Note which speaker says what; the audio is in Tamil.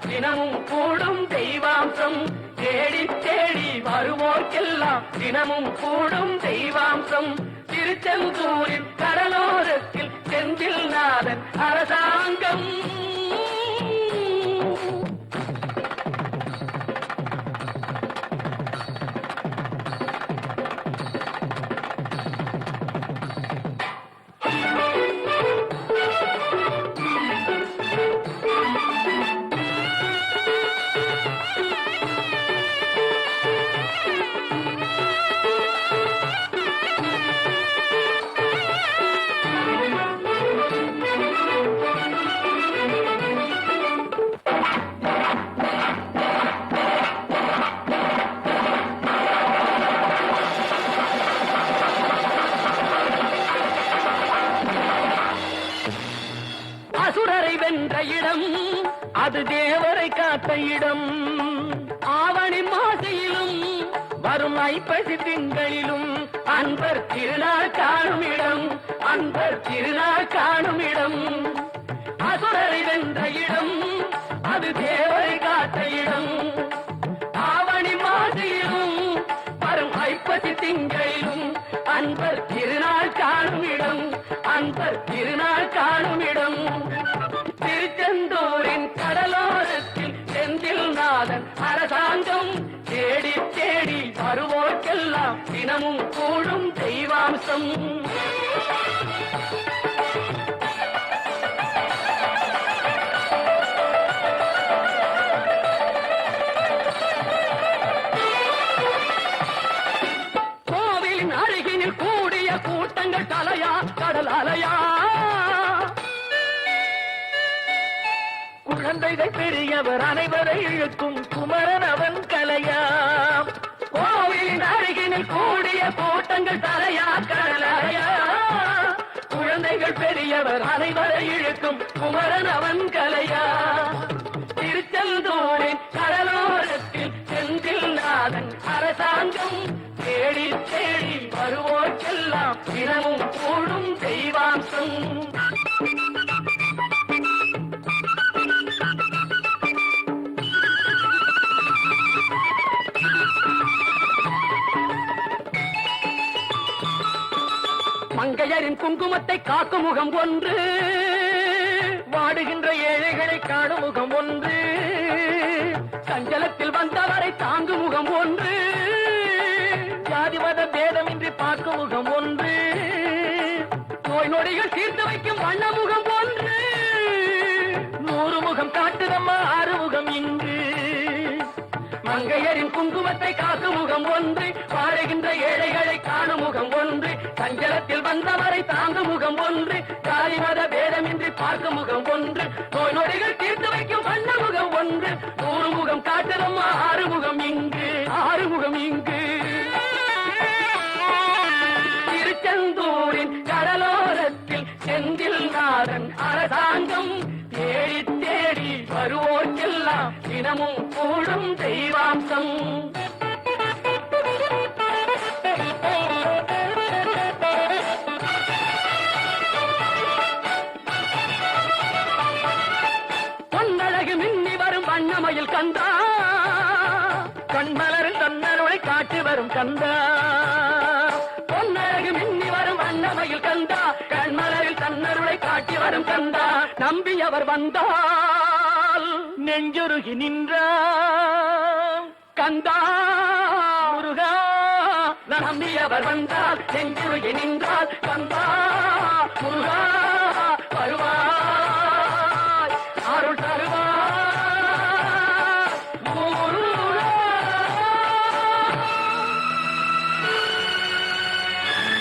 Speaker 1: தினமும் கூடும் தெய்வாம்சம். தேடி தேடி வருவோர்க்கெல்லாம் தினமும் கூடும் தெய்வாம்சம். திருச்செந்தூரின் கடலோரத்தில் செந்தில் நாதன் அரசாங்கம். அசுரரை வென்ற இடம் அது தேவரை காத்த இடம். ஆவணி மாசையிலும் வரும் ஐப்பசி திங்களிலும் அன்பர் திருநாள் காணும் இடம். அன்பர் திருநாள் காணும் இடம். அசுரரை வென்ற இடம் அது தேவரை காத்த இடம். ஆவணி மாசையிலும் வரும் ஐப்பசி திங்களிலும் அன்பர் திருநாள் காணும் இடம். அன்பர் திருநாள் காணும் இடம். திருச்செந்தூரின் கடலோரத்தில் செந்தில் நாதன் அரசாங்கம். தேடி தேடி வருவோர்க்கெல்லாம் தினமும் கூடும் தெய்வாம்சம். கோவிலின் அருகினில் கூடிய கூட்டங்கள் தலையா கடல் அலையா. குழந்தைகள் பெரியவர் அனைவரை இழுக்கும் குமரன் அவன் கலையா. கோவிலின் அருகினில் கூடிய கூட்டங்கள் தலையா கடலையா. குழந்தைகள் பெரியவர் அனைவரை இழுக்கும் குமரன் அவன் கலையா. திருச்செந்தூரின் கடலோரத்தில் செந்தில் நாதன் அரசாங்கம். தேடி தேடி வருவோர்க்கெல்லாம் தினமும் கூடும் தெய்வாம்சம். மங்கையரின் குங்குமத்தை காக்கும் முகம் ஒன்று. வாடுகின்ற ஏழைகளை காணும் முகம் ஒன்று. சஞ்சலத்தில் வந்தவரை தாங்கும் முகம் ஒன்று. ஜாதி மத பேதமின்றி பார்க்கும் முகம் ஒன்று. நோய் நொடிகள் தீர்த்து வைக்கும் வண்ண முகம் ஒன்று. 100 முகம் காட்டுதம்மா 6 முகம் இங்கு. மங்கையரின் குங்குமத்தை காக்கும் முகம் ஒன்று. வாழுகின்ற ஏழைகளை காணும் முகம் ஒன்று. சஞ்சலத்தில் வந்தவரை தாங்கும் முகம் ஒன்று. ஜாதி மத பேதமின்றி பார்க்கும் முகம் ஒன்று. நோய் நொடிகள் தீர்த்து வைக்கும் வண்ண முகம் ஒன்று. 100 முகம் காட்டுதம்மா 6 முகம் இங்கு. 6 முகம் இங்கு. திருச்செந்தூரின் கடலோரத்தில் செந்தில் நாதன் அரசாங்கம். தேடி தேடி வருவோர்க்கெல்லாம் தினமும் கூடும் தெய்வாம்சம். பொன்னழகு மின்னி வரும் வண்ணமயில் கந்தா. கண்மலரில் தன்னருளை காட்டி வரும் கந்தா. பொன்னழகு மின்னி வரும் வண்ணமயில் கந்தா. கண்மலரில் தன்னருளை காட்டி வரும் கந்தா. நம்பியவர் வந்தால் நெஞ்சுருகி நின்றான் கந்தா முருகா. நம்பியவர் வந்தால் நெஞ்சுருகி நின்றால் கந்தா